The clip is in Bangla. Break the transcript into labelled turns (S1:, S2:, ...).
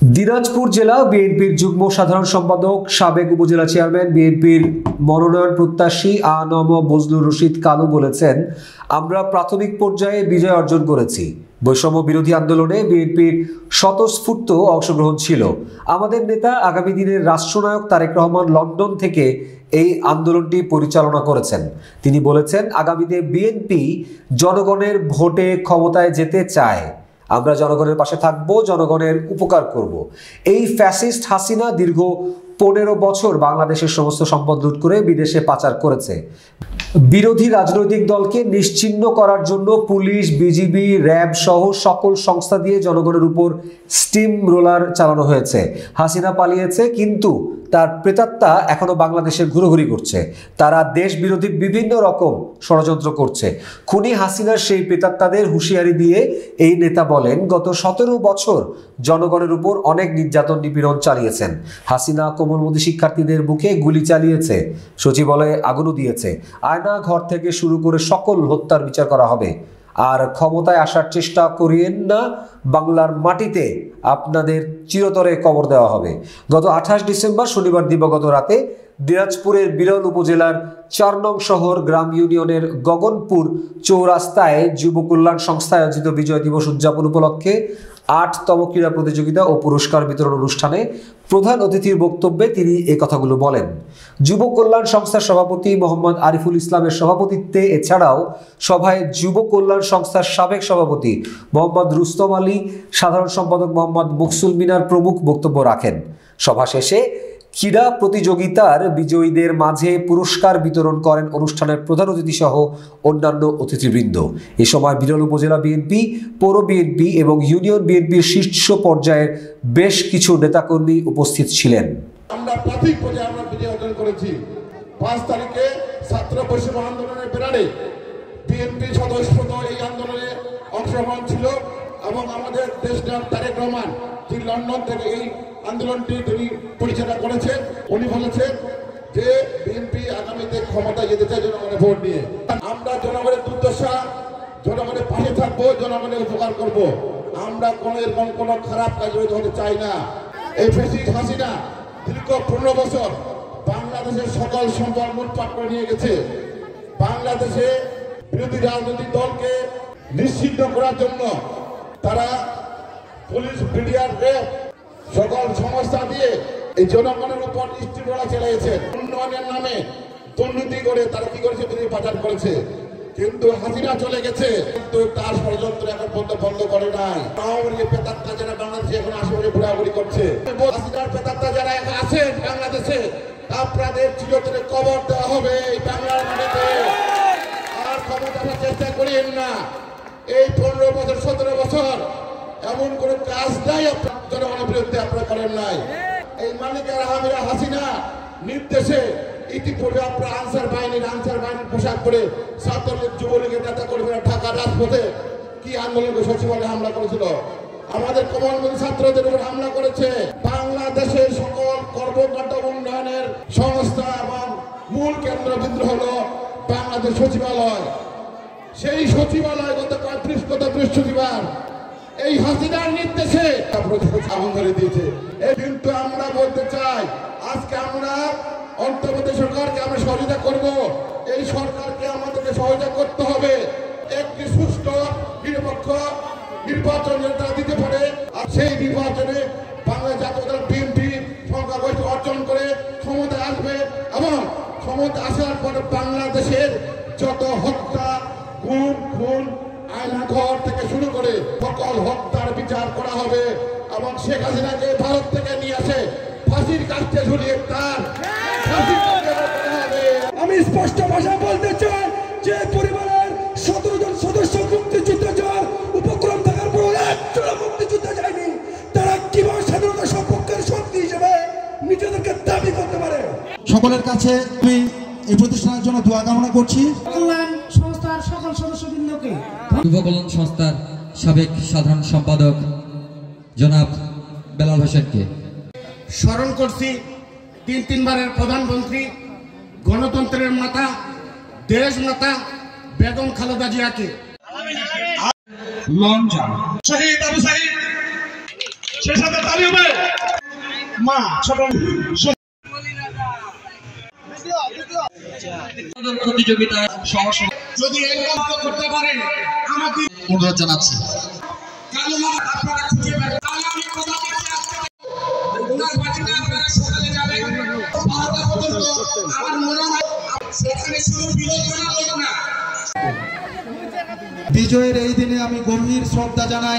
S1: দিনাজপুর জেলা বিএনপির যুগ্ম সাধারণ সম্পাদক সাবেক উপজেলা চেয়ারম্যান বিএনপির মনোনয়ন প্রত্যাশী আ.ন.ম বজলুর রশিদ কালু বলেছেন, আমরা প্রাথমিক পর্যায়ে বিজয় অর্জন করেছি। বৈষম্য বিরোধী আন্দোলনে বিএনপির স্বতঃস্ফূর্ত অংশগ্রহণ ছিল। আমাদের নেতা আগামী দিনের রাষ্ট্রনায়ক তারেক রহমান লন্ডন থেকে এই আন্দোলনটি পরিচালনা করেছেন। তিনি বলেছেন, আগামীতে বিএনপি জনগণের ভোটে ক্ষমতায় যেতে চায়। আমরা জনগণের পাশে থাকব, জনগণের উপকার করব। এই ফ্যাসিস্ট হাসিনা দীর্ঘ 15 বছর বাংলাদেশের সমস্ত সম্পদ লুট করে বিদেশে পাচার করেছে। বিরোধী রাজনৈতিক দলকে নিশ্চিহ্ন করার জন্য পুলিশ, বিজিবি, র্যাব সহ সকল সংস্থা দিয়ে জনগণের উপর স্টিম রোলার চালানো হয়েছে। হাসিনা পালিয়েছে, কিন্তু তার প্রেতাত্মা এখনো বাংলাদেশে ঘুরোঘুরি করছে। তারা দেশ বিরোধী বিভিন্ন রকম ষড়যন্ত্র করছে। খুনি হাসিনার সেই প্রেতাত্মাদের হুঁশিয়ারি দিয়ে এই নেতা বলেন, গত 17 বছর জনগণের উপর অনেক নির্যাতন নিপীড়ন চালিয়েছেন। হাসিনা কোমলমতি শিক্ষার্থীদের বুকে গুলি চালিয়েছে, সচিবালয়ে আগুনও দিয়েছে। আয়না ঘর থেকে শুরু করে সকল হত্যার বিচার করা হবে। আর ক্ষমতায় আসার চেষ্টা করিয়েন না, বাংলার মাটিতে আপনাদের চিরতরে কবর দেওয়া হবে। গত 28 ডিসেম্বর শনিবার দিবাগত রাতে দিনাজপুরের বিরল উপজেলার 4 নং শহর গ্রাম ইউনিয়নের গগনপুর চৌরাস্তায় যুব কল্যাণ সংস্থা আয়োজিত বিজয় দিবস উদযাপন উপলক্ষে 8তম ক্রীড়া প্রতিযোগিতা ও পুরস্কার বিতরণ অনুষ্ঠানে প্রধান অতিথির বক্তব্যে তিনি এই কথাগুলো বলেন। যুব কল্যাণ সংস্থার সভাপতি মোহাম্মদ আরিফুল ইসলামের সভাপতিত্বে এছাড়াও সভায় যুব কল্যাণ সংস্থার সাবেক সভাপতি মোহাম্মদ রুস্তম আলী, সাধারণ সম্পাদক মোহাম্মদ মুকসুল মিনার প্রমুখ বক্তব্য রাখেন। সভা শেষে ক্রীড়া প্রতিযোগিতার বিজয়ীদের মাঝে পুরস্কার বিতরণ করেন অনুষ্ঠানের প্রধান অতিথি সহ অন্যান্য অতিথিবৃন্দ। এ সময় বিরল উপজেলা বিএনপি, পৌর বিএনপি এবং ইউনিয়ন বিএনপির শীর্ষ পর্যায়ের বেশ কিছু নেতাকর্মী উপস্থিত ছিলেন।
S2: আমরা প্রাথমিক পর্যায়ে আমরা বিজয় অর্জন করেছি। 5 তারিখে ছাত্র বৈষম্য আন্দোলনের ব্যানারে বিএনপি সদস্যপদ এই আন্দোলনে অংশগ্রহণ ছিল এবং আমাদের দেশনায়ক তারেক রহমান তিনি লন্ডন থেকে এই আন্দোলনটি তিনি পরিচালনা করেছেন। উনি বলেছেন যে বিএনপি আগামীতে ক্ষমতায় যেতে চায় জনগণের ভোট নিয়ে। আমরা জনগণের দুর্দশা, জনগণের পাশে থাকবো, জনগণের উপকার করব। আমরা এরকম কোনো খারাপ কাজ হতে চাই না। এই ফ্যাসিস্ট হাসিনা দীর্ঘ 15 বছর বাংলাদেশের সকল সম্পদ লুটপাট করে নিয়ে গেছে। বাংলাদেশে বিরোধী রাজনৈতিক দলকে নিশ্চিহ্ন করার জন্য তারা পুলিশ, মিডিয়ার, র্যাব সকল সংস্থা দিয়ে এই জনগণের উপর স্টিমরোলার চালিয়েছে। উন্নয়নের নামে দুর্নীতি করে তারা কি করেছে, বিদেশি পাচার করেছে। কিন্তু হাসিনা চলে গেছে, কিন্তু তার ষড়যন্ত্র এখন বন্ধ করে নাই। আওয়ামী প্রেতাত্মা যারা বাংলাদেশে এখন আশেপাশে ঘোরাঘুরি করছে, হাসিনার প্রেতাত্মা যারা এখন আছেন বাংলাদেশে, আপনাদের চিরতরে কবর দেওয়া হবে এই বাংলার মাটিতে। আর ক্ষমতার চেষ্টা করেন না। এই 15 বছর 17 বছর এমন কোন কাজ নাই জনগণের বিরুদ্ধে আপনারা করেন নাই। এই মালিকের আমিরা হাসিনা নির্দেশে ইতিপূর্বে আপনারা আনসার বাহিনীর পোশাক পরে ছাত্রলীগ, যুবলীগের নেতা কর্মীরা ঢাকার রাজপথে কি আন্দোলন সচিবালয়ে হামলা করেছিল, আমাদের কোমলমতি ছাত্রদের উপর হামলা করেছে। বাংলাদেশের সকল কর্মকাণ্ড উন্নয়নের সংস্থা এবং মূল কেন্দ্রবিন্দু হলো বাংলাদেশ সচিবালয়। সেই সচিবালয় গত বৃহস্পতিবার এই হাসিনার নির্দেশে আগুন ধরে দিয়েছে। কিন্তু আমরা বলতে চাই, আজকে আমরা অন্তর্বর্তী সরকারকে আমরা সহযোগিতা করব। এই সরকারকে আমাদেরকে সহযোগিতা করতে হবে। একটি সুষ্ঠু নিরপেক্ষ নির্বাচন তারা দিতে পারে। আর সেই নির্বাচনে বাংলাদেশ জাতীয় দল বিএনপি সংখ্যাগরিষ্ঠ অর্জন করে ক্ষমতায় আসবে এবং ক্ষমতা আসার পরে বাংলাদেশের যত হত্যা, গুম, খুন, আয়নাঘর থেকে শুরু করে সকল হত্যার বিচার করা হবে এবং শেখ হাসিনাকে ভারত থেকে নিয়ে আসে ফাঁসির কাস্টে ঝুলিয়ে তার ফাঁসি হবে।
S3: আমি স্পষ্ট ভাষায় বলতে চাই যে পরিবারের 17 জন সদস্য মুক্তিযুদ্ধে যাওয়ার উপক্রম থাকার পর একজন মুক্তিযুদ্ধে যায়নি, তারা কিভাবে স্বাধীনতা সপক্ষের শক্তি হিসেবে নিজেদেরকে দাবি করতে পারে।
S4: সকলের কাছে আমি এই প্রতিষ্ঠানের জন্য দোয়া কামনা করছি।
S3: কল্যাণ সংস্থার সকল সদস্যবৃন্দকে,
S5: যুব কল্যাণ সংস্থার সাবেক সাধারণ সম্পাদক জনাব বেলাল হোসেনকে
S6: স্মরণ করছি 3বারের প্রধানমন্ত্রী, গণতন্ত্রের মাতা, দেশ মাতা বেগম খালেদা জিয়াকে।
S4: লঞ্চন
S3: শহীদ আবু সাঈদ
S2: সে সাথে তালি হবে মা ছোট
S5: প্রতিযোগিতায়
S6: যদি এই কাজ করতে পারেন আমাকে
S5: অনুরোধ জানাচ্ছি।
S6: কালো মা আপনারা খুঁজে বের তাহলে আমি কথা দিচ্ছি আজকে ওনার বাড়িতে আপনারা সকালে যাবেন 12টা পর্যন্ত আমার মনে হয় সেখানে শুধু বিরোধ করা লোক না।
S4: বিজয়ের এই দিনে আমি গভীর শ্রদ্ধা জানাই।